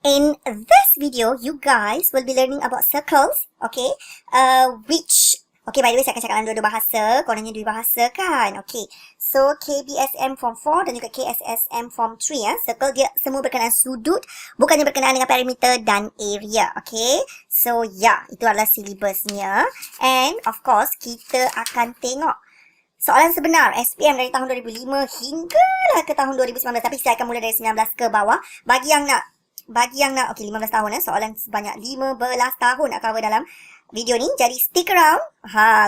In this video, you guys will be learning about circles, okay? Okay, by the way, saya akan cakap dalam dua-dua bahasa. Kononnya dua bahasa kan? Okay. So, KBSM Form 4 dan juga KSSM Form 3 ya. Circle dia semua berkenaan sudut, bukannya berkenaan dengan perimeter dan area, okay? So, ya, itu adalah silibusnya. And, of course, kita akan tengok soalan sebenar SPM dari tahun 2005 hinggalah ke tahun 2019. Tapi saya akan mula dari 19 ke bawah. Bagi yang nak, okay, 15 tahun soalan sebanyak 15 tahun nak cover dalam video ni. Jadi stick around.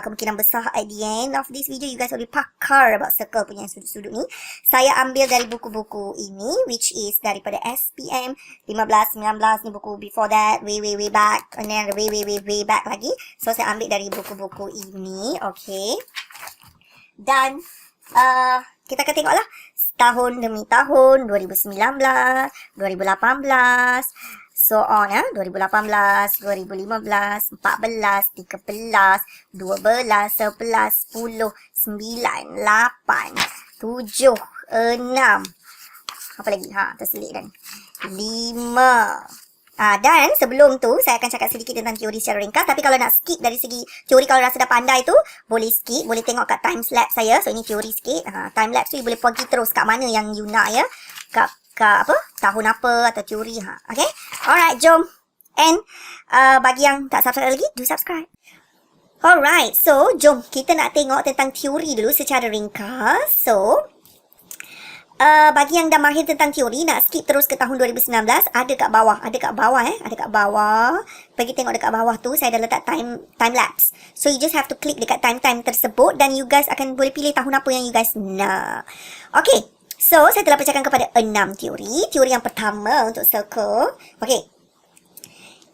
Kemungkinan besar at the end of this video you guys will be pakar about circle punya sudut-sudut ni. Saya ambil dari buku-buku ini, which is daripada SPM 15, 19 ni buku before that, way back, and then way back lagi. So saya ambil dari buku-buku ini, okay. Dan kita akan tengoklah tahun demi tahun, 2019, 2018, so on ya, 2018, 2015, 14, 13, 12, 11, 10, 9, 8, 7, 6, 5, 4, 3, 2, 1, apa lagi? Terselit kan? 5. Dan sebelum tu, saya akan cakap sedikit tentang teori secara ringkas. Tapi kalau nak skip dari segi teori, kalau rasa dah pandai tu, boleh skip. Boleh tengok kat time lapse saya. So, ini teori sikit. Time lapse tu, you boleh pergi terus kat mana yang you nak ya. Kat apa? Tahun apa atau teori. Okay? Alright, jom. And, bagi yang tak subscribe lagi, do subscribe. Alright, so, jom kita nak tengok tentang teori dulu secara ringkas. So, bagi yang dah mahir tentang teori, nak skip terus ke tahun 2019, ada kat bawah, ada kat bawah. Pergi tengok dekat bawah tu, saya dah letak time lapse. So you just have to click dekat time tersebut dan you guys akan boleh pilih tahun apa yang you guys nak. Okay, so saya telah pecahkan kepada 6 teori. Teori yang pertama untuk circle. Okay.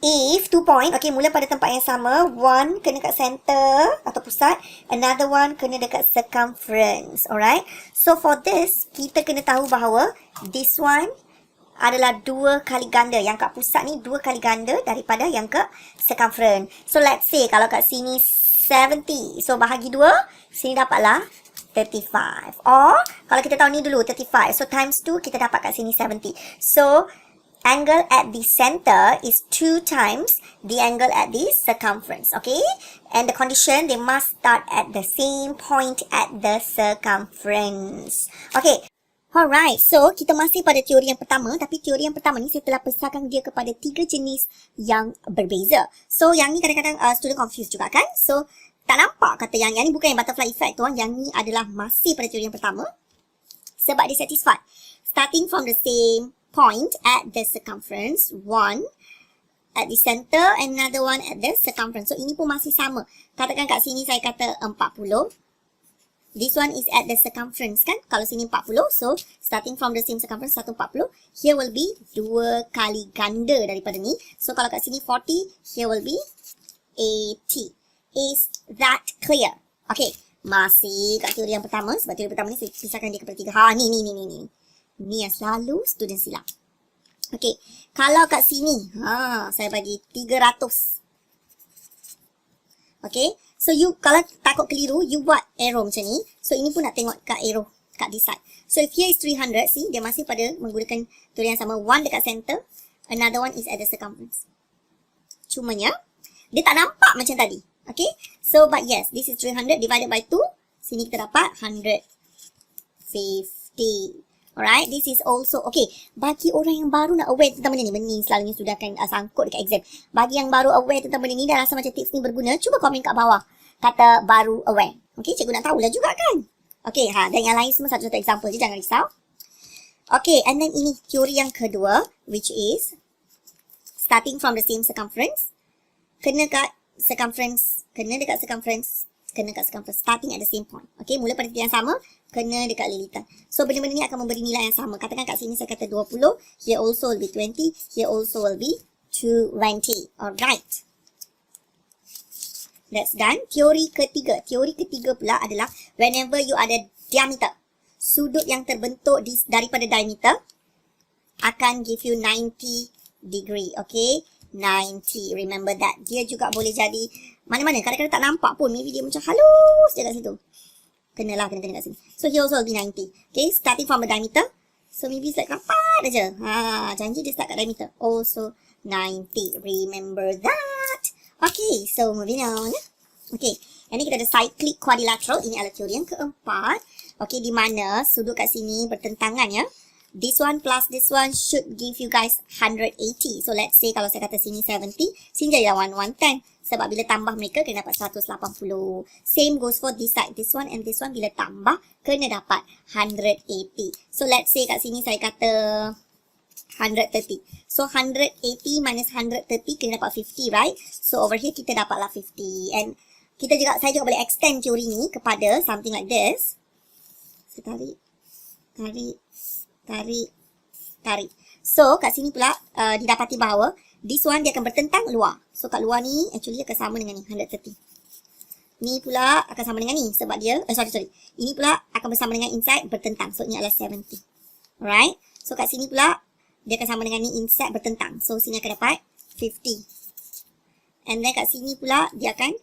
If 2 point, okay, mula pada tempat yang sama. One kena kat center atau pusat. Another one kena dekat circumference. Alright. So for this, kita kena tahu bahawa this one adalah 2 kali ganda. Yang kat pusat ni 2 kali ganda daripada yang ke circumference. So let's say kalau kat sini 70. So bahagi 2, sini dapatlah 35. Or kalau kita tahu ni dulu 35. So times 2, kita dapat kat sini 70. So angle at the center is 2 times the angle at the circumference, okay? And the condition, they must start at the same point at the circumference. Okay, alright. So, kita masih pada teori yang pertama. Tapi teori yang pertama ni, saya telah pesahkan dia kepada 3 jenis yang berbeza. So, yang ni kadang-kadang student confused juga kan? So, tak nampak kata yang ni bukan yang butterfly effect tu. Yang ni adalah masih pada teori yang pertama. Sebab dia satisfied. Starting from the same point at the circumference, one at the center, another one at the circumference. So, ini pun masih sama. Katakan kat sini saya kata 40. This one is at the circumference kan? Kalau sini 40. So, starting from the same circumference, 140. Here will be 2 kali ganda daripada ni. So, kalau kat sini 40, here will be 80. Is that clear? Okay. Masih kat teori yang pertama. Sebab teori pertama ni saya pisahkan dia kepada 3. Ni. Ni yang selalu student silap. Okay. Kalau kat sini, saya bagi 300. Okay. So, you kalau takut keliru, you buat arrow macam ni. So, ini pun nak tengok kat arrow, kat this side. So, if here is 300, see, dia masih pada menggunakan teori yang sama. One dekat center, another one is at the circumference. Cumanya, dia tak nampak macam tadi. Okay. So, but yes, this is 300 divided by 2. Sini kita dapat 150. Alright, this is also, okay, bagi orang yang baru nak aware tentang benda ni selalunya sudah akan sangkut dekat exam. Bagi yang baru aware tentang benda ni dan rasa macam tips ni berguna, cuba komen kat bawah. Kata baru aware. Okay, cikgu nak tahulah juga kan? Okay, dan yang lain semua satu-satu example je, jangan risau. Okay, and then ini teori yang kedua, which is starting from the same circumference. Kena dekat circumference, starting at the same point. Okay, mula pada titik yang sama, kena dekat lilitan. So, benda-benda ni akan memberi nilai yang sama. Katakan kat sini saya kata 20, here also will be 20, here also will be 20. Alright. That's done. Teori ketiga. Teori ketiga pula adalah whenever you ada diameter, sudut yang terbentuk daripada diameter akan give you 90 degree. Okay, 90. Remember that. Dia juga boleh jadi mana-mana. Kadang-kadang tak nampak pun. Maybe dia macam halus je kat situ. Kena kat sini. So, here also will be 90. Okay, starting from the diameter. So maybe start rapat aja. Janji dia start kat diameter. Also 90. Remember that. Okay, so moving on. Okay, ini kita ada cyclic quadrilateral. Ini adalah teori yang keempat. Okay, di mana sudut kat sini bertentangan ya. This one plus this one should give you guys 180. So let's say kalau saya kata sini 70, sini jadi 110. Sebab bila tambah mereka kena dapat 180. Same goes for this side. This one and this one bila tambah kena dapat 180. So let's say kat sini saya kata 130. So 180 minus 130 kena dapat 50, right? So over here kita dapatlah 50. And saya juga boleh extend teori ni kepada something like this. So tarik. So kat sini pula didapati bahawa this one dia akan bertentang luar. So kat luar ni actually akan sama dengan ni 130. Ni pula akan sama dengan ni sebab dia sorry. Ini pula akan bersama dengan inside bertentang. So ini adalah 70. Alright. So kat sini pula dia akan sama dengan ni inside bertentang. So sini akan dapat 50. And then kat sini pula dia akan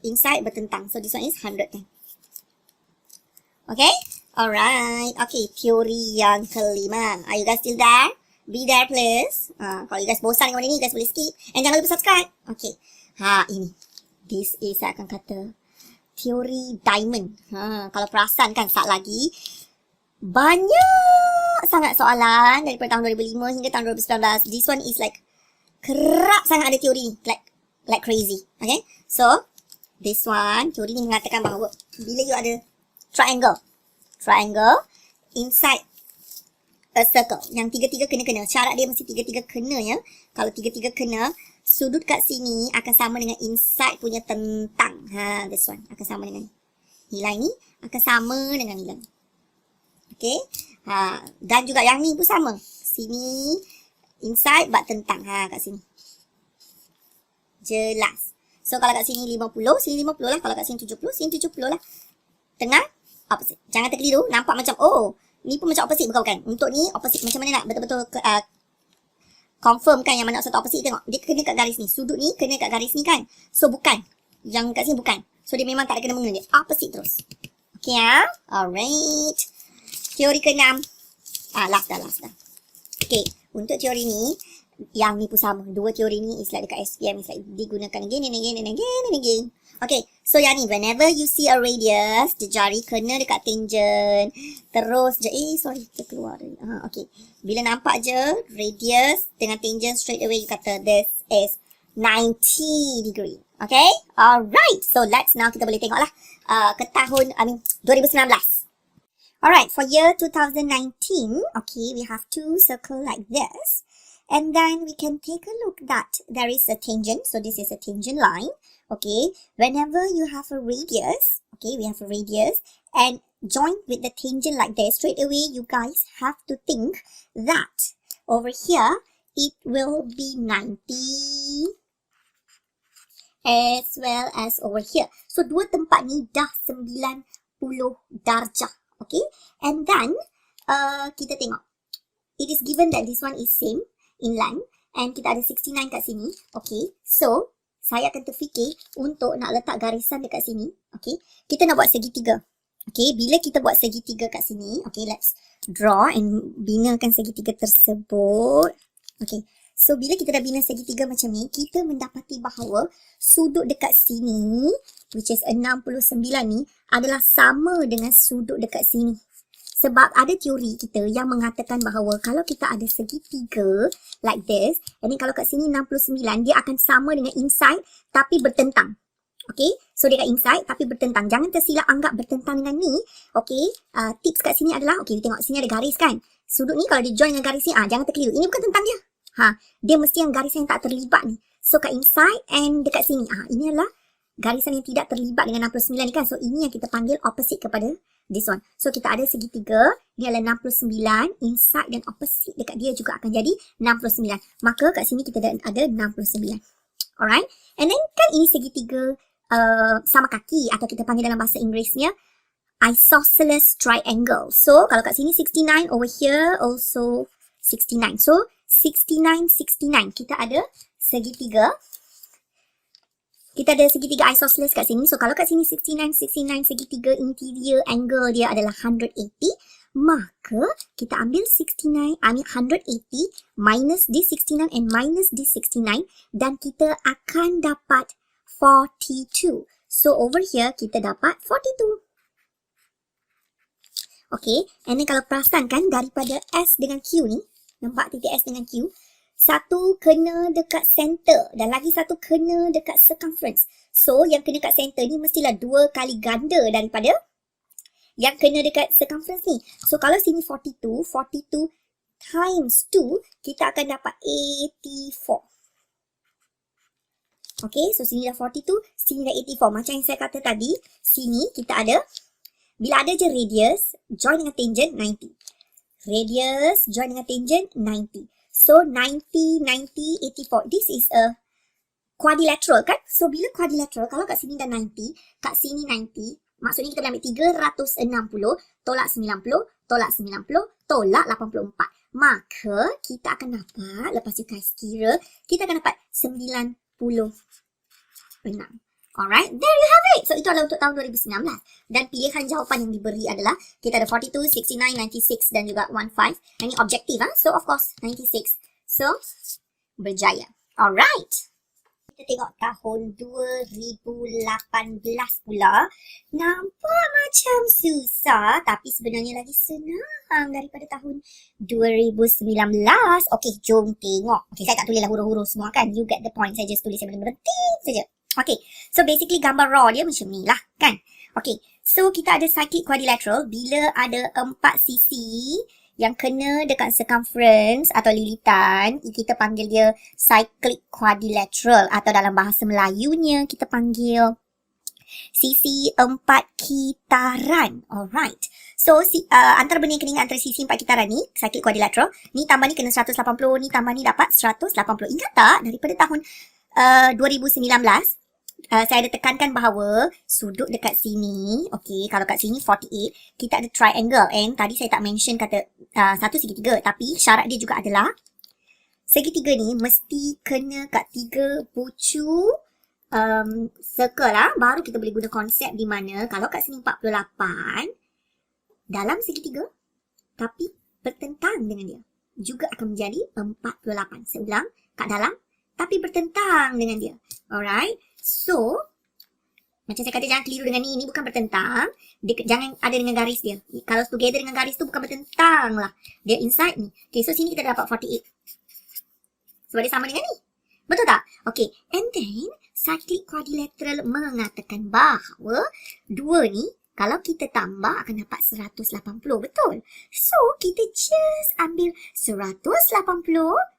inside bertentang. So this one is 110. Okay? Alright. Okay, teori yang kelima. Are you guys still there? Be there please. Kalau you guys bosan dengan ini, you guys boleh skip. And jangan lupa subscribe. Okay. Ini. This is saya akan kata teori diamond. Kalau perasan kan saat lagi banyak sangat soalan daripada tahun 2005 hingga tahun 2019. This one is like kerap sangat ada teori ni. Like crazy. Okay. So, this one, teori ni mengatakan bahawa bila you ada triangle inside a circle. Yang tiga-tiga kena-kena. Syarat dia mesti tiga-tiga kena ya. Kalau tiga-tiga kena, sudut kat sini akan sama dengan inside punya tentang. This one akan sama dengan ni. Nilai ni akan sama dengan nilai ni. Okay. Dan juga yang ni pun sama. Sini inside but tentang. Kat sini. Jelas. So kalau kat sini 50, sini 50 lah. Kalau kat sini 70, sini 70 lah. Tengah opposite. Jangan terkeliru. Nampak macam ni pun macam opposite. Bukan. Untuk ni opposite. Macam mana nak betul-betul confirm kan yang mana satu opposite. Tengok. Dia kena kat garis ni. Sudut ni kena kat garis ni kan. So bukan. Yang kat sini bukan. So dia memang tak ada kena mengena. Dia opposite terus. Okay ya. Alright. Teori ke-6. Last dah. Okay. Untuk teori ni. Yang ni pun sama. Dua teori ni is like dekat SPM. Is like digunakan again and again. Okay, so yang ni, whenever you see a radius, the jari kena dekat tangent. Terus je, dia keluar dari. Okay, bila nampak je radius dengan tangent, straight away you kata this is 90 degree. Okay, alright. So let's now kita boleh tengok lah ke tahun, 2019. Alright, for year 2019, okay, we have two circle like this. And then we can take a look that there is a tangent. So this is a tangent line. Okay, whenever you have a radius, okay, we have a radius and joined with the tangent like this, straight away you guys have to think that over here it will be 90 as well as over here. So dua tempat ni dah 90 darjah. Okay, and then kita tengok it is given that this one is same in length and kita ada 69 kat sini. Okay, so saya akan terfikir untuk nak letak garisan dekat sini. Okay, kita nak buat segitiga. Okay, bila kita buat segitiga kat sini, okay, let's draw and binakan segitiga tersebut. Okay, so bila kita dah bina segitiga macam ni, kita mendapati bahawa sudut dekat sini, which is 69 ni, adalah sama dengan sudut dekat sini. Sebab ada teori kita yang mengatakan bahawa kalau kita ada segitiga like this, and then kalau kat sini 69, dia akan sama dengan inside tapi bertentang. Okay, so dia kat inside tapi bertentang. Jangan tersilap anggap bertentang dengan ni. Okay, tips kat sini adalah, okay, tengok sini ada garis kan. Sudut ni kalau dia join dengan garis ni, jangan terkeliru. Ini bukan tentang dia. Dia mesti yang garisan yang tak terlibat ni. So kat inside and dekat sini, ini adalah garisan yang tidak terlibat dengan 69 ni kan. So ini yang kita panggil opposite kepada this one. So kita ada segitiga, dia adalah 69, inside dan opposite dekat dia juga akan jadi 69. Maka kat sini kita ada 69. Alright. And then kan ini segitiga sama kaki atau kita panggil dalam bahasa Inggerisnya isosceles triangle. So kalau kat sini 69, over here also 69. So 69, 69. Kita ada segitiga kita ada segitiga isosceles kat sini. So, kalau kat sini 69, segitiga interior angle dia adalah 180. Maka, kita ambil 180 minus this 69 and minus this 69. Dan kita akan dapat 42. So, over here, kita dapat 42. Okay, and then kalau perasan kan, daripada S dengan Q ni, nampak titik S dengan Q, satu kena dekat center dan lagi satu kena dekat circumference. So, yang kena dekat center ni mestilah 2 kali ganda daripada yang kena dekat circumference ni. So, kalau sini 42 times 2, kita akan dapat 84. Okay, so sini dah 42, sini dah 84. Macam yang saya kata tadi, sini kita ada, bila ada je radius, join dengan tangent 90. Radius, join dengan tangent 90. So, 90, 90, 84. This is a quadrilateral kan? So, bila quadrilateral, kalau kat sini dah 90, kat sini 90, maksudnya kita boleh ambil 360, tolak 90, tolak 90, tolak 84. Maka, kita akan dapat, lepas you guys kira, kita akan dapat 96. Alright, there you have it. So, itu adalah untuk tahun 2019. Dan pilihan jawapan yang diberi adalah, kita ada 42, 69, 96 dan juga 15. Ini objektif. So, of course, 96. So, berjaya. Alright. Kita tengok tahun 2018 pula. Nampak macam susah, tapi sebenarnya lagi senang daripada tahun 2019. Okay, jom tengok. Okay, saya tak tulislah huruf-huruf semua kan. You get the point. Saya just tulis yang benda-benda penting saja. Okay, so basically gambar raw dia macam ni lah kan. Okay, so kita ada cyclic quadrilateral bila ada 4 sisi yang kena dekat circumference atau lilitan, kita panggil dia cyclic quadrilateral atau dalam bahasa Melayunya kita panggil sisi 4 kitaran. Alright. So, antara benda yang kena ingat antara sisi 4 kitaran ni, cyclic quadrilateral, ni tambah ni kena 180, ni tambah ni dapat 180. Ingat tak daripada tahun 2019, saya ada tekankan bahawa sudut dekat sini, okay, kalau kat sini 48, kita ada triangle. And tadi saya tak mention kata satu segitiga, tapi syarat dia juga adalah segitiga ni mesti kena kat 3 pucu circle lah. Baru kita boleh guna konsep di mana kalau kat sini 48, dalam segitiga, tapi bertentang dengan dia, juga akan menjadi 48. Saya ulang, kat dalam, tapi bertentang dengan dia. Alright. So, macam saya kata jangan keliru dengan ni bukan bertentang. Jangan ada dengan garis dia. Kalau together dengan garis tu bukan bertentang lah. Dia inside ni. Okay, so sini kita dapat 48. Sebab dia sama dengan ni. Betul tak? Okay, and then cyclic quadrilateral mengatakan bahawa dua ni kalau kita tambah akan dapat 180. Betul? So, kita just ambil 180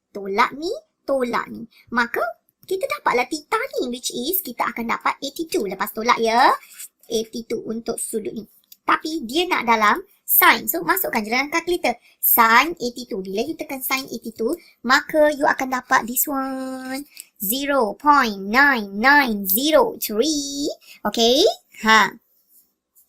tolak ni, tolak ni. Maka, kita dapatlah theta ni, which is kita akan dapat 82. Lepas tolak ya, 82 untuk sudut ni. Tapi dia nak dalam sin. So, masukkan je dalam kalkulator. Sin 82. Bila you tekan sin 82, maka you akan dapat this one. 0.9903. Okay?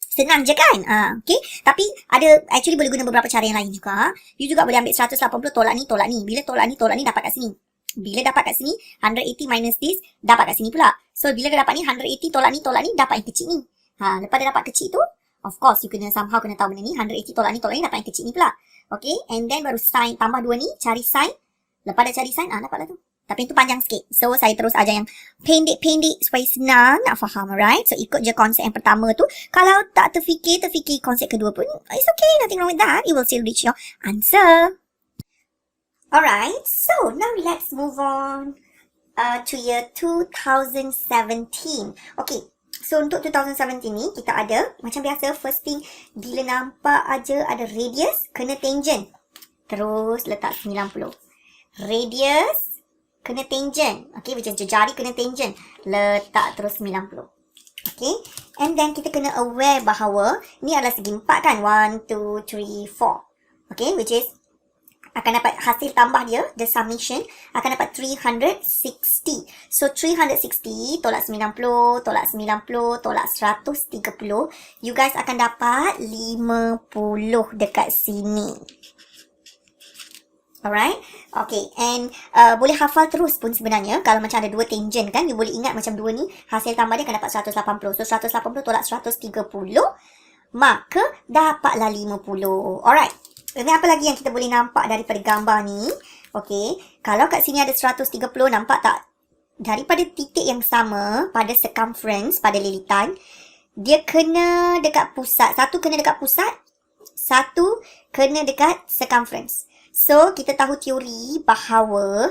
Senang je kan? Okay? Tapi ada, actually boleh guna beberapa cara yang lain juga. You juga boleh ambil 180 tolak ni, tolak ni. Bila tolak ni dapat kat sini. Bila dapat kat sini, 180 minus this, dapat kat sini pula. So, bila dah dapat ni, 180 tolak ni, dapat yang kecil ni. Lepas dah dapat kecil tu, of course, you kena somehow kena tahu benda ni. 180 tolak ni, dapat yang kecil ni pula. Okay, and then baru sin, tambah 2 ni, cari sin. Lepas dah cari sin, dapatlah tu. Tapi itu panjang sikit. So, saya terus ajar yang pendek-pendek supaya senang nak faham, alright? So, ikut je konsep yang pertama tu. Kalau tak terfikir konsep kedua pun, it's okay, nothing wrong with that. You will still reach your answer. Alright, so now let's move on to year 2017. Okay, so untuk 2017 ni kita ada, macam biasa, first thing, bila nampak aja ada radius, kena tangent. Terus letak 90. Radius, kena tangent. Okay, macam jari kena tangent. Letak terus 90. Okay, and then kita kena aware bahawa ni adalah segi 4 kan? 1, 2, 3, 4. Okay, which is akan dapat hasil tambah dia, the summation, akan dapat 360. So, 360 tolak 90, tolak 90, tolak 130. You guys akan dapat 50 dekat sini. Alright? Okay, and boleh hafal terus pun sebenarnya. Kalau macam ada dua tangent kan, you boleh ingat macam dua ni, hasil tambah dia akan dapat 180. So, 180 tolak 130, maka dapatlah 50. Alright. Ini apa lagi yang kita boleh nampak daripada gambar ni? Okay, kalau kat sini ada 130, nampak tak? Daripada titik yang sama pada circumference, pada lilitan, dia kena dekat pusat. Satu kena dekat pusat, satu kena dekat circumference. So, kita tahu teori bahawa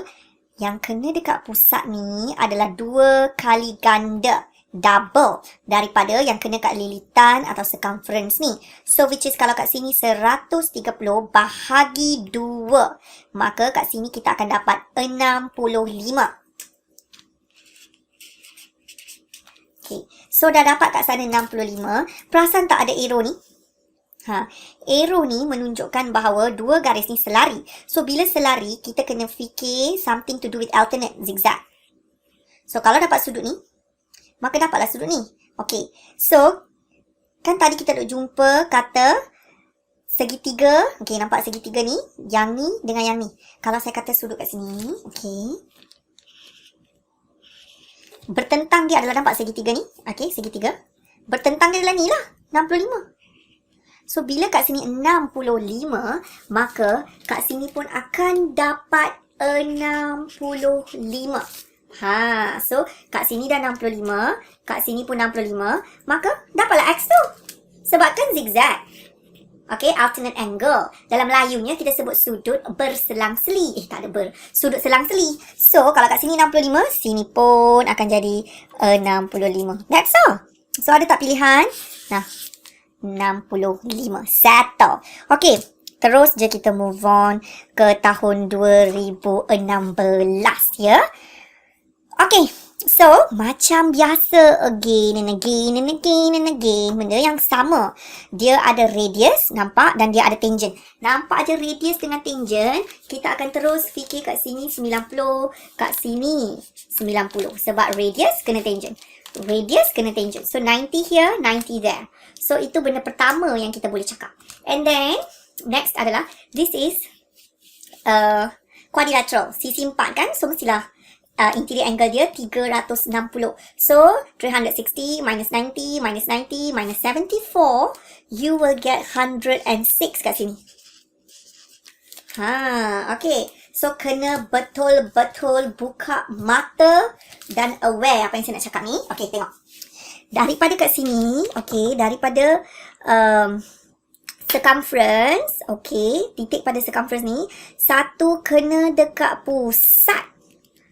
yang kena dekat pusat ni adalah 2 kali ganda, double daripada yang kena kat lilitan atau circumference ni. So, which is kalau kat sini 130 bahagi 2. Maka kat sini kita akan dapat 65. Okay, so dah dapat kat sana 65. Perasan tak ada arrow ni? Arrow ni menunjukkan bahawa dua garis ni selari. So, bila selari, kita kena fikir something to do with alternate, zigzag. So, kalau dapat sudut ni, maka dapatlah sudut ni. Okay, so, kan tadi kita duk jumpa kata segitiga. Okay, nampak segitiga ni? Yang ni dengan yang ni. Kalau saya kata sudut kat sini, okay. Bertentang dia adalah, nampak segitiga ni? Okay, segitiga. Bertentang dia adalah ni lah, 65. So, bila kat sini 65, maka kat sini pun akan dapat 65. So kat sini dah 65, kat sini pun 65, maka dapatlah X tu. Sebab kan zigzag. Okay, alternate angle. Dalam Melayunya kita sebut sudut berselang-seli. Tak ada ber. Sudut selang-seli. So, kalau kat sini 65, sini pun akan jadi 65. That's all. So, ada tak pilihan? Nah, 65. Settle. Okay, terus je kita move on ke tahun 2016 ya. Okay, so macam biasa, again and again and again and again, benda yang sama. Dia ada radius, nampak, dan dia ada tangent. Nampak aja radius dengan tangent, kita akan terus fikir kat sini 90, kat sini 90. Sebab radius kena tangent. Radius kena tangent. So 90 here, 90 there. So itu benda pertama yang kita boleh cakap. And then next adalah, this is quadrilateral. Sisi 4 kan? So mestilah interior angle dia 360. So 360 minus 90 minus 90 minus 74, you will get 106 kat sini. Okay. So kena betul-betul buka mata dan aware apa yang saya nak cakap ni. Okay, tengok. Daripada kat sini, okay, daripada circumference, okay, titik pada circumference ni, satu kena dekat pusat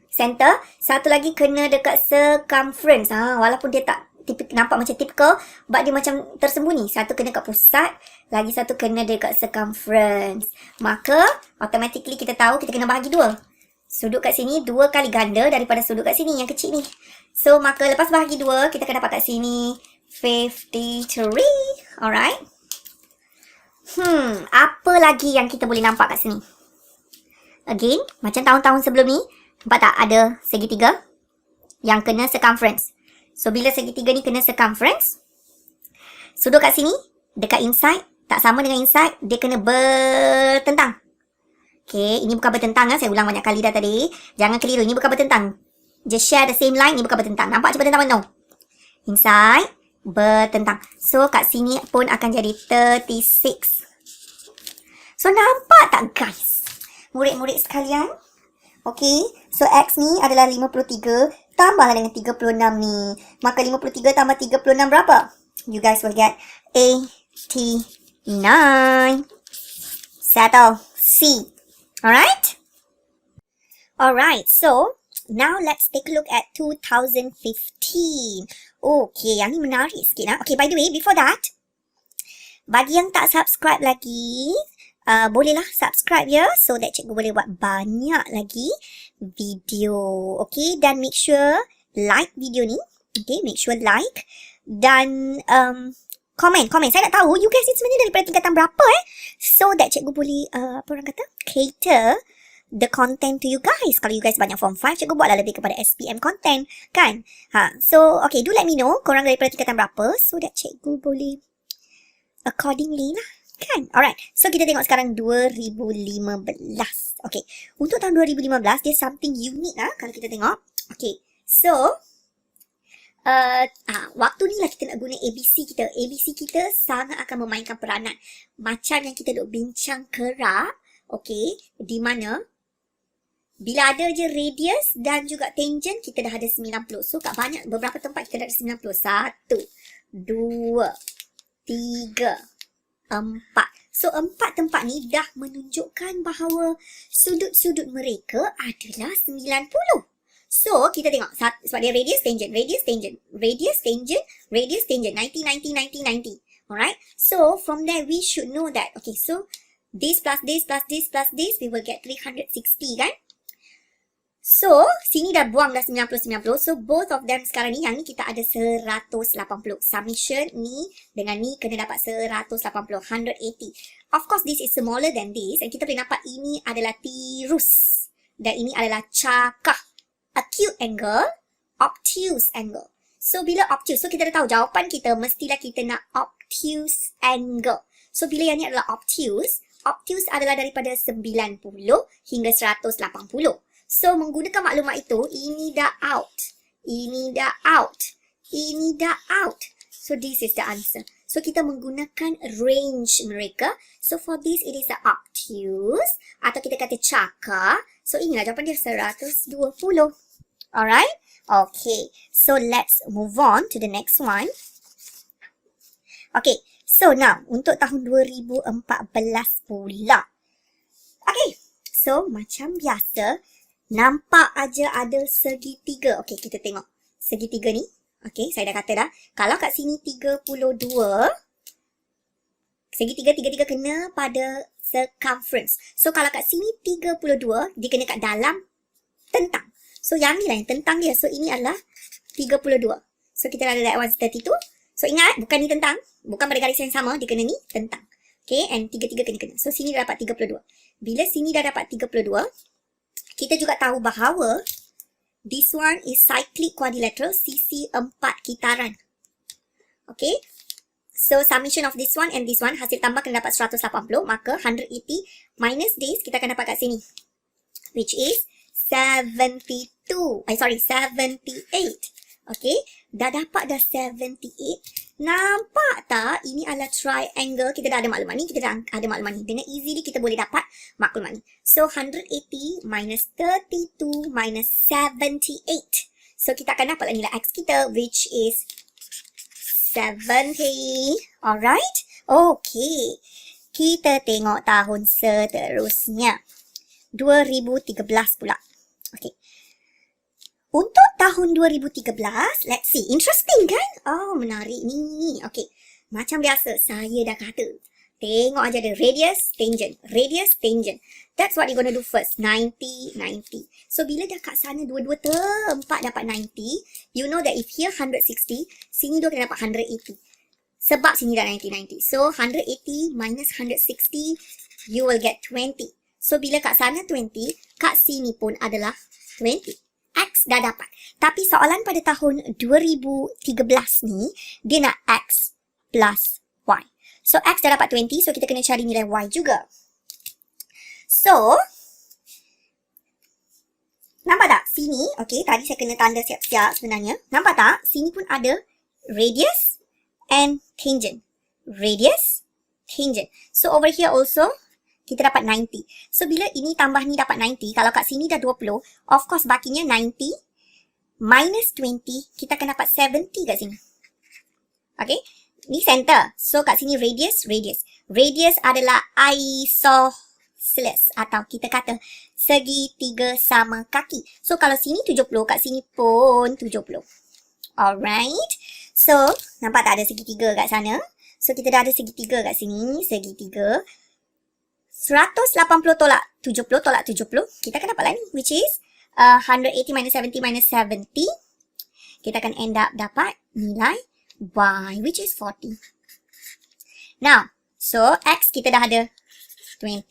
center, satu lagi kena dekat circumference. Walaupun dia tak nampak macam typical, but dia macam tersembunyi. Satu kena dekat pusat, lagi satu kena dekat circumference. Maka automatically kita tahu kita kena bahagi dua. Sudut kat sini 2 kali ganda daripada sudut kat sini yang kecil ni. So maka lepas bahagi 2, kita akan dapat kat sini 53. Alright. Apa lagi yang kita boleh nampak kat sini? Again, macam tahun-tahun sebelum ni, nampak tak ada segitiga yang kena circumference. So bila segitiga ni kena circumference, sudut kat sini dekat inside tak sama dengan inside, dia kena bertentang. Okay, ini bukan bertentang, saya ulang banyak kali dah tadi. Jangan keliru, ini bukan bertentang. Just share the same line, ini bukan bertentang. Nampak macam bertentang? No. Inside, bertentang. So, kat sini pun akan jadi 36. So, nampak tak guys? Murid-murid sekalian. Okay, so X ni adalah 53. Tambahlah dengan 36 ni. Maka 53 tambah 36 berapa? You guys will get 89. Settle. C. Alright? Alright, so now let's take a look at 2015. Okay, yang ni menarik sikit lah. Okay, by the way, before that, bagi yang tak subscribe lagi, bolehlah subscribe ya, so that cikgu boleh buat banyak lagi video. Okay, dan make sure like video ni. Okay, make sure like. Dan komen. Saya nak tahu you guys ni sebenarnya daripada tingkatan berapa so that cikgu boleh apa orang kata, cater the content to you guys. Kalau you guys banyak form 5, cikgu buatlah lebih kepada SPM content kan. So okay, do let me know korang daripada tingkatan berapa so that cikgu boleh accordingly lah kan. Alright, so kita tengok sekarang 2015. Okay, untuk tahun 2015, dia something unique lah kalau kita tengok. Okay, so, waktu ni lah kita nak guna ABC kita. ABC kita sangat akan memainkan peranan. Macam yang kita duk bincang kerak, okay, di mana bila ada je radius dan juga tangent, kita dah ada 90. So, kat banyak, beberapa tempat kita dah ada 90. 1, 2, 3, 4. So, 4 tempat ni dah menunjukkan bahawa sudut-sudut mereka adalah 90. So, kita tengok. Sebab dia radius, tangent, radius, tangent, radius, tangent, radius, tangent. 90, 90, 90, 90. Alright? So, from there, we should know that. Okay, so, this plus this plus this plus this, we will get 360, kan? So, sini dah buang dah 90-90. So, both of them sekarang ni, yang ni kita ada 180. Summation ni dengan ni kena dapat 180, 180. Of course, this is smaller than this. Dan kita boleh nampak ini adalah tirus. Dan ini adalah cakah. Acute angle, obtuse angle. So, bila obtuse, so kita dah tahu jawapan kita mestilah kita nak obtuse angle. So, bila yang ni adalah obtuse, obtuse adalah daripada 90 hingga 180. So, menggunakan maklumat itu, ini dah out. Ini dah out. Ini dah out. So, this is the answer. So, kita menggunakan range mereka. So, for this, it is the obtuse. Atau kita kata cakar. So, inilah jawapan dia 120. Alright? Okay. So, let's move on to the next one. Okay. So, now, untuk tahun 2014 pula. Okay. So, macam biasa, nampak aja ada segitiga. Okey, kita tengok. Segitiga ni. Okey, saya dah kata dah. Kalau kat sini 32, segitiga kena pada circumference. So, kalau kat sini 32, dia kena kat dalam tentang. So, yang ni lah yang tentang dia. So, ini adalah 32. So, kita ada that one 32. So, ingat, bukan ni tentang. Bukan pada garis yang sama. Dia kena ni tentang. Okey, and 33 kena. So, sini dah dapat 32. Bila sini dah dapat 32, kita juga tahu bahawa this one is cyclic quadrilateral, sisi 4 kitaran. Okay. So, summation of this one and this one, hasil tambah kena dapat 180. Maka, 180 minus this, kita akan dapat kat sini. Which is 78. Okay. Dah dapat dah 78. Nampak tak? Ini adalah triangle. Kita dah ada maklumat ni. Kita dah ada maklumat ni. Dengan easily kita boleh dapat maklumat ni. So, 180 minus 32 minus 78. So, kita akan dapat nilai X kita, which is 70. Alright? Okay. Kita tengok tahun seterusnya. 2013 pula. Okay. Untuk tahun 2013, let's see. Interesting kan? Oh, menarik ni. Okay. Macam biasa, saya dah kata. Tengok aja ada radius, tangent. Radius, tangent. That's what you're gonna do first. 90, 90. So, bila dah kat sana dua-dua tempat dapat 90, you know that if here 160, sini dua kena dapat 180. Sebab sini dah 90, 90. So, 180 minus 160, you will get 20. So, bila kat sana 20, kat sini pun adalah 20. X dah dapat. Tapi soalan pada tahun 2013 ni, dia nak X plus Y. So, X dah dapat 20, so kita kena cari nilai Y juga. So, nampak tak? Sini, okay, tadi saya kena tanda siap-siap sebenarnya. Nampak tak? Sini pun ada radius and tangent. Radius, tangent. So, over here also, kita dapat 90. So, bila ini tambah ni dapat 90, kalau kat sini dah 20, of course, bakinya 90 minus 20, kita akan dapat 70 kat sini. Okay? Ni center. So, kat sini radius, radius. Radius adalah isosceles. Atau kita kata segitiga sama kaki. So, kalau sini 70, kat sini pun 70. Alright? So, nampak tak ada segitiga kat sana? So, kita dah ada segitiga kat sini. Segitiga. 180 tolak 70 tolak 70, kita akan dapat lah ni, which is 180 minus 70 minus 70. Kita akan end up dapat nilai Y, which is 40. Now, so X kita dah ada 20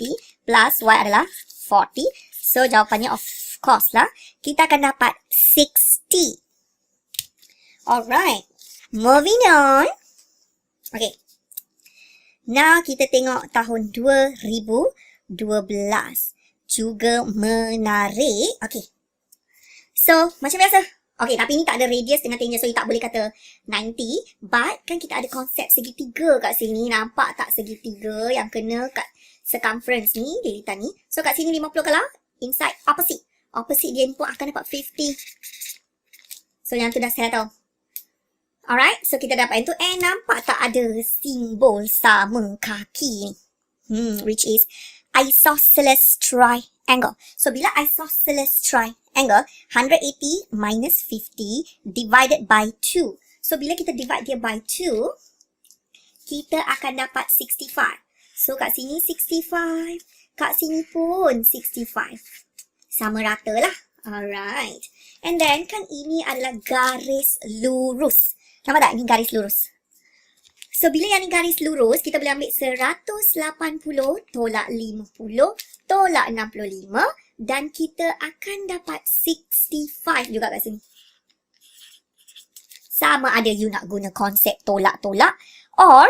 plus Y adalah 40. So, jawapannya of course lah, kita akan dapat 60. Alright, moving on. Okay. Now, kita tengok tahun 2012. juga menarik. Okay. So, macam biasa. Okay, tapi ni tak ada radius dengan tangent. So, you tak boleh kata 90. But, kan kita ada konsep segitiga kat sini. Nampak tak segitiga yang kena kat circumference ni, dilitan ni. So, kat sini 50 kalau inside opposite. Opposite dia pun akan dapat 50. So, yang tu dah saya tahu. Alright, so kita dapat yang tu. And nampak tak ada simbol sama kaki ni. Which is isosceles triangle. So, bila isosceles triangle, 180 minus 50 divided by 2. So, bila kita divide dia by 2, kita akan dapat 65. So, kat sini 65. Kat sini pun 65. Sama rata lah. Alright. And then, kan ini adalah garis lurus. Nampak tak? Ini garis lurus. So, bila yang ni garis lurus, kita boleh ambil 180 tolak 50 tolak 65 dan kita akan dapat 65 juga kat sini. Sama ada you nak guna konsep tolak-tolak or,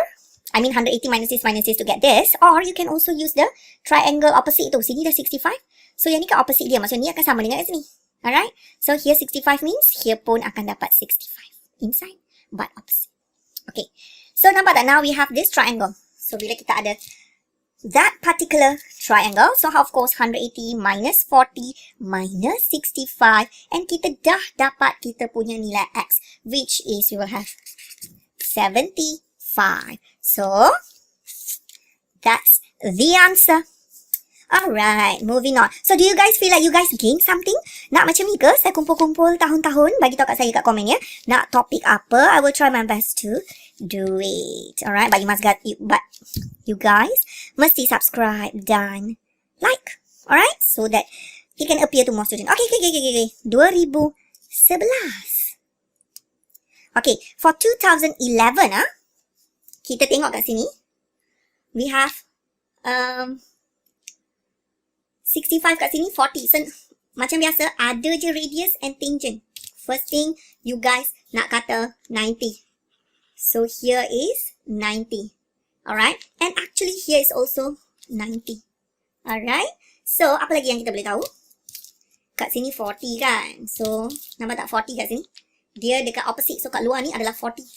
I mean 180 minus this to get this, or you can also use the triangle opposite tu. Sini dah 65. So, yang ni kan opposite dia. Maksudnya ni akan sama dengan kat sini. Alright? So, here 65 means here pun akan dapat 65. Inside, but opposite. Okay. So, nampak tak? Now we have this triangle. So, bila kita ada that particular triangle, so of course 180 minus 40 minus 65 and kita dah dapat kita punya nilai X, which is we will have 75. So, that's the answer. Alright, moving on. So, do you guys feel like you guys gain something? Nak macam ni ke? Saya kumpul-kumpul tahun-tahun. Bagi tahu kat saya kat komen ya. Nak topik apa? I will try my best to do it. Alright, but you guys mesti subscribe dan like. Alright, so that it can appear to more students. Okay. 2011. Okay, for 2011 kita tengok kat sini. We have 65 kat sini, 40. So, macam biasa, ada je radius and tangent. First thing, you guys nak kata 90. So, here is 90. Alright? And actually, here is also 90. Alright? So, apa lagi yang kita boleh tahu? Kat sini 40 kan? So, nampak tak 40 kat sini? Dia dekat opposite. So, kat luar ni adalah 40.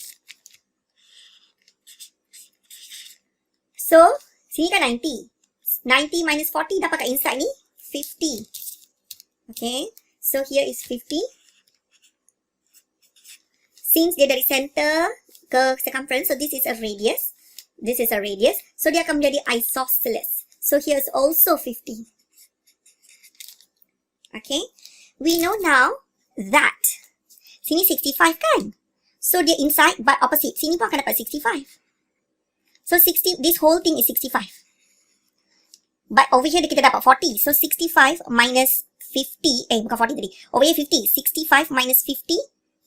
So, sini kan 90. 90 minus 40 dapat kat inside ni 50. Okay. So, here is 50. Since dia dari center ke circumference, so this is a radius. This is a radius. So, dia akan menjadi isosceles. So, here is also 50. Okay. We know now that sini 65 kan? So, dia inside but opposite. Sini pun akan dapat 65. So, 60, this whole thing is 65. But over here kita dapat 40. So 65 minus 50. Bukan 40 tadi. Over here 50. 65 minus 50.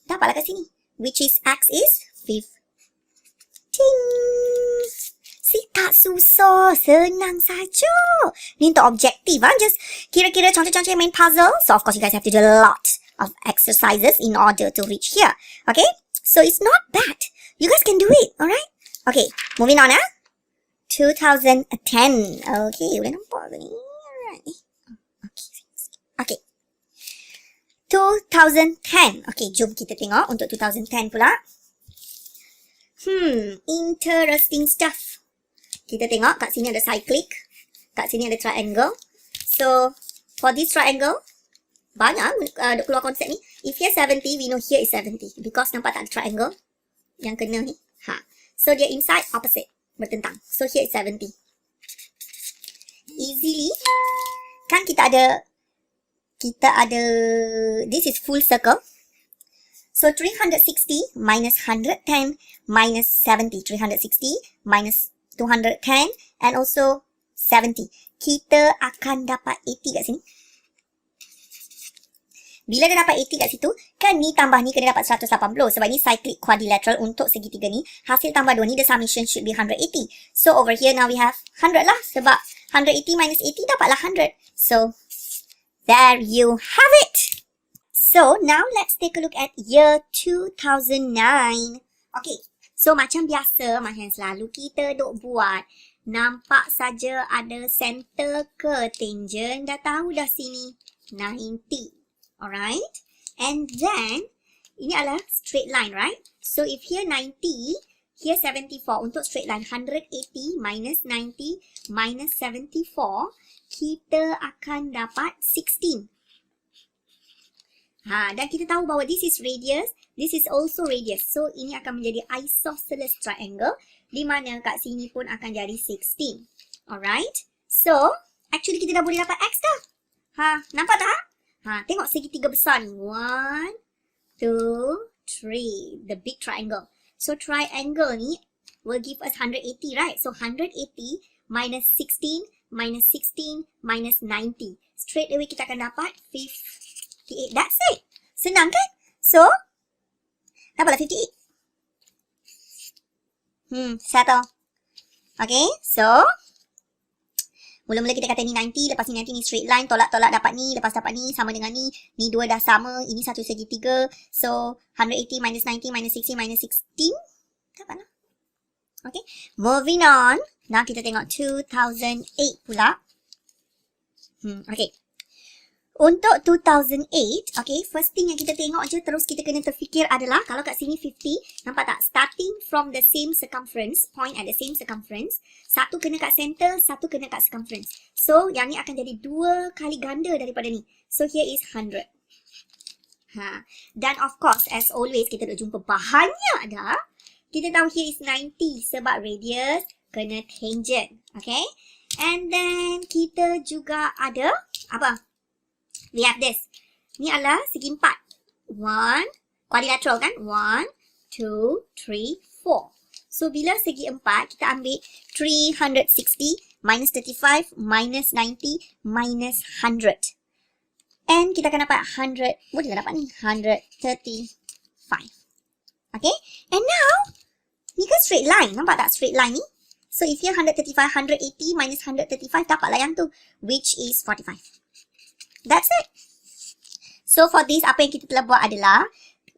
Dapatlah kat sini. Which is X is 15. See, tak susah. Senang saja. Ni untuk objektif. Just kira-kira contoh-contoh yang main puzzle. So of course you guys have to do a lot of exercises in order to reach here. Okay. So it's not bad. You guys can do it. Alright. Okay. Moving on 2010. Okay, boleh nampak ke ni? Alright. Okay. 2010. Okay, jom kita tengok untuk 2010 pula. Interesting stuff. Kita tengok kat sini ada cyclic. Kat sini ada triangle. So, for this triangle, banyak keluar konsep ni. If here 70, we know here is 70. Because nampak tak ada triangle yang kena ni. So, dia inside opposite. Bertentang. So, here is 70. Easily. Kan kita ada, this is full circle. So, 360 minus 110 minus 70. 360 minus 210 and also 70. Kita akan dapat 80 kat sini. Bila dia dapat 80 kat situ, kan ni tambah ni kena dapat 180. Sebab ni cyclic quadrilateral untuk segitiga ni. Hasil tambah 2 ni, the summation should be 180. So, over here now we have 100 lah. Sebab 180 minus 80 dapatlah 100. So, there you have it. So, now let's take a look at year 2009. Okay, so macam biasa, macam selalu kita duk buat Nampak saja ada center ke tangent. Dah tahu dah sini 90. Alright. And then, ini adalah straight line, right? So, if here 90, here 74. Untuk straight line, 180 minus 90 minus 74, kita akan dapat 16. Dan kita tahu bahawa this is radius, this is also radius. So, ini akan menjadi isosceles triangle, di mana kat sini pun akan jadi 16. Alright? So, actually kita dah boleh dapat X dah. Nampak tak? Tengok segitiga besar ni. 1, 2, 3. The big triangle. So, triangle ni will give us 180, right? So, 180 minus 16 minus 16 minus 90. Straight away kita akan dapat 58. That's it. Senang kan? So, dapatlah 58. Settle. Okay, so mula-mula kita kata ni 90, lepas ni 90 ni straight line, tolak-tolak dapat ni, lepas dapat ni sama dengan ni dua dah sama, ini satu segitiga. So 180 minus 90 minus 60 minus 16 dapatlah. Okay, moving on. Now kita tengok 2008 pula. Okay. Untuk 2008, okay, first thing yang kita tengok je terus kita kena terfikir adalah kalau kat sini 50, nampak tak? Starting from the same circumference, point at the same circumference, satu kena kat center, satu kena kat circumference. So, yang ni akan jadi 2 kali ganda daripada ni. So, here is 100. Dan of course, as always, kita dah jumpa banyak dah. Kita tahu here is 90 sebab radius kena tangent. Okay? And then, kita juga ada, apa? We have this. Ni adalah segi 4. 1, quadrilateral kan? 1, 2, 3, 4. So, bila segi 4, kita ambil 360 minus 35 minus 90 minus 100. And kita akan dapat 100. Boleh dapat ni. 135. Okay? And now, ni kan straight line. Nampak tak straight line ni? So, if here 135, 180 minus 135, dapatlah yang tu. Which is 45. That's it. So, for this, apa yang kita telah buat adalah,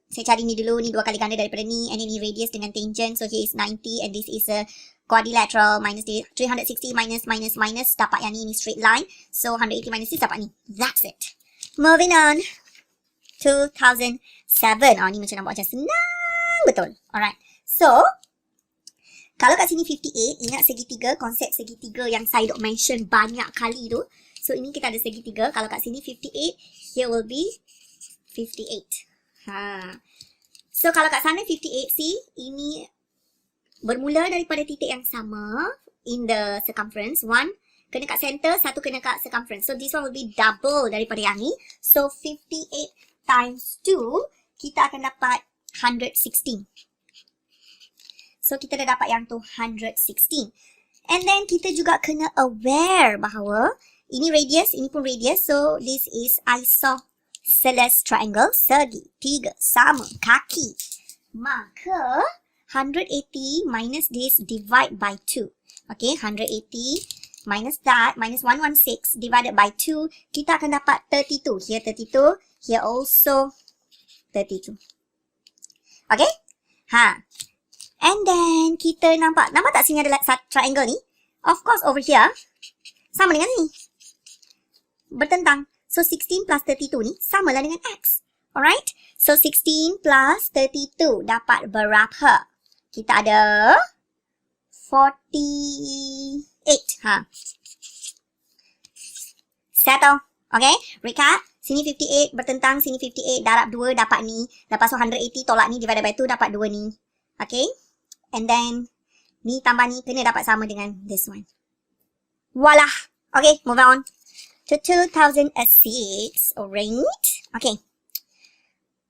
saya cari ni dulu, ni 2 kali ganda daripada ni, and then ni radius dengan tangent. So, here is 90, and this is a quadrilateral, minus 360, minus, dapat yang ni straight line. So, 180 minus 6, dapat ni. That's it. Moving on. 2007. Ni macam nampak macam senang betul. Alright. So, kalau kat sini 58, ingat segitiga, konsep segitiga yang saya dok mention banyak kali tu. So, ini kita ada segitiga. Kalau kat sini 58, here will be 58. So, kalau kat sana 58, see, ini bermula daripada titik yang sama in the circumference. 1 kena kat center, 1 kena kat circumference. So, this one will be double daripada yang ni. So, 58 times 2, kita akan dapat 116. So, kita dah dapat yang tu 116. And then, kita juga kena aware bahawa ini radius, ini pun radius. So, this is isosceles triangle. Segitiga sama kaki. Maka, 180 minus this divide by 2. Okay, 180 minus that, minus 116 divided by 2. Kita akan dapat 32. Here 32. Here also 32. Okay? And then, kita nampak tak sini ada triangle ni? Of course, over here, sama dengan ni. Bertentang. So, 16 plus 32 ni samalah dengan X. Alright? So, 16 plus 32 dapat berapa? Kita ada 48. Settle. Okay? Recap. Sini 58 bertentang, sini 58 darab 2 dapat ni. Lepas tu 180 tolak ni divided by 2 dapat 2 ni. Okay? And then, ni tambah ni kena dapat sama dengan this one. Voila. Okay, move on to 2006. Alright. Okay.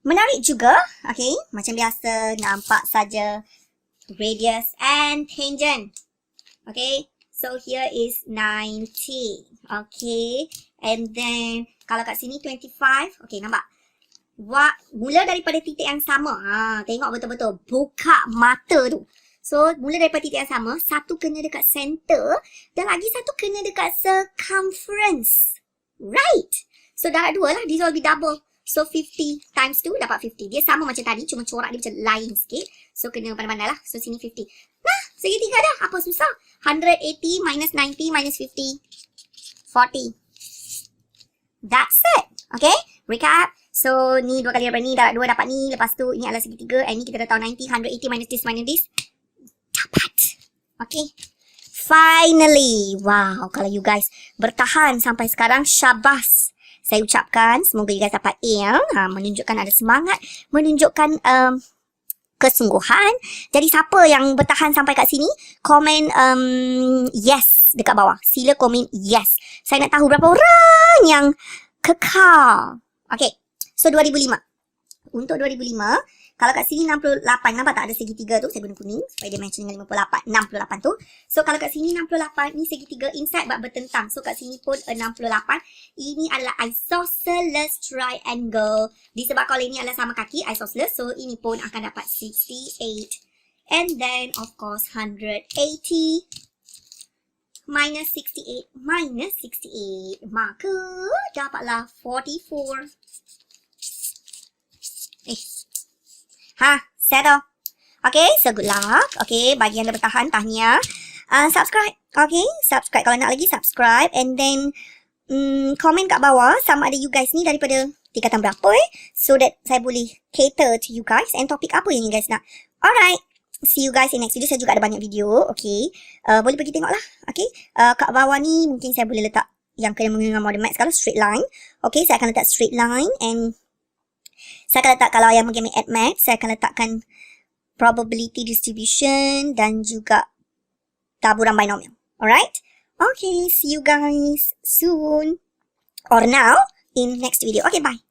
Menarik juga. Okay, macam biasa nampak saja radius and tangent. Okay, so here is 90. Okay, and then kalau kat sini 25. Okay, nampak? Mula daripada titik yang sama. Tengok betul-betul. Buka mata tu. So, mula daripada titik yang sama. Satu kena dekat center. Dan lagi satu kena dekat circumference. Right? So, darab 2 lah. This will be double. So, 50 times 2 dapat 50. Dia sama macam tadi. Cuma corak dia macam lain sikit. So, kena pandai-pandai lah. So, sini 50. Nah, Segitiga dah. Apa susah? 180 minus 90 minus 50. 40. That's it. Okay? Recap. So, ni 2 kali daripada ni, 2 dapat ni. Lepas tu, ini adalah segitiga. And ni kita dah tahu 90, 180 minus this. Dapat. Okay? Finally. Wow, kalau you guys bertahan sampai sekarang, syabas. Saya ucapkan, semoga you guys dapat A. Menunjukkan ada semangat. Menunjukkan kesungguhan. Jadi, siapa yang bertahan sampai kat sini, komen yes dekat bawah. Sila komen yes. Saya nak tahu berapa orang yang kekal. Okay. So, 2005. Untuk 2005, kalau kat sini 68, nampak tak ada segitiga tu? Saya guna kuning supaya dia match dengan 68 tu. So, kalau kat sini 68, ni segitiga inside but bertentang. So, kat sini pun 68. Ini adalah isosceles triangle. Disebab kalau ini adalah sama kaki, isosceles. So, ini pun akan dapat 68. And then, of course, 180 minus 68 minus 68. Maka, dapatlah 44. Settle. Okay, so good luck. Okay, bagi yang dah bertahan, tahniah. Subscribe. Okay, subscribe. Kalau nak lagi, subscribe. And then, komen kat bawah sama ada you guys ni daripada tingkatan berapa so that saya boleh cater to you guys. And topik apa yang you guys nak. Alright. See you guys in next video. Saya juga ada banyak video. Okay. Boleh pergi tengok lah. Okay. Kat bawah ni, mungkin saya boleh letak yang kena dengan model max kalau straight line. Okay, saya akan letak straight line and saya akan letak, kalau yang mengambil at math, saya akan letakkan probability distribution dan juga taburan binomial. Alright? Okay, see you guys soon. Or now in next video. Okay, bye.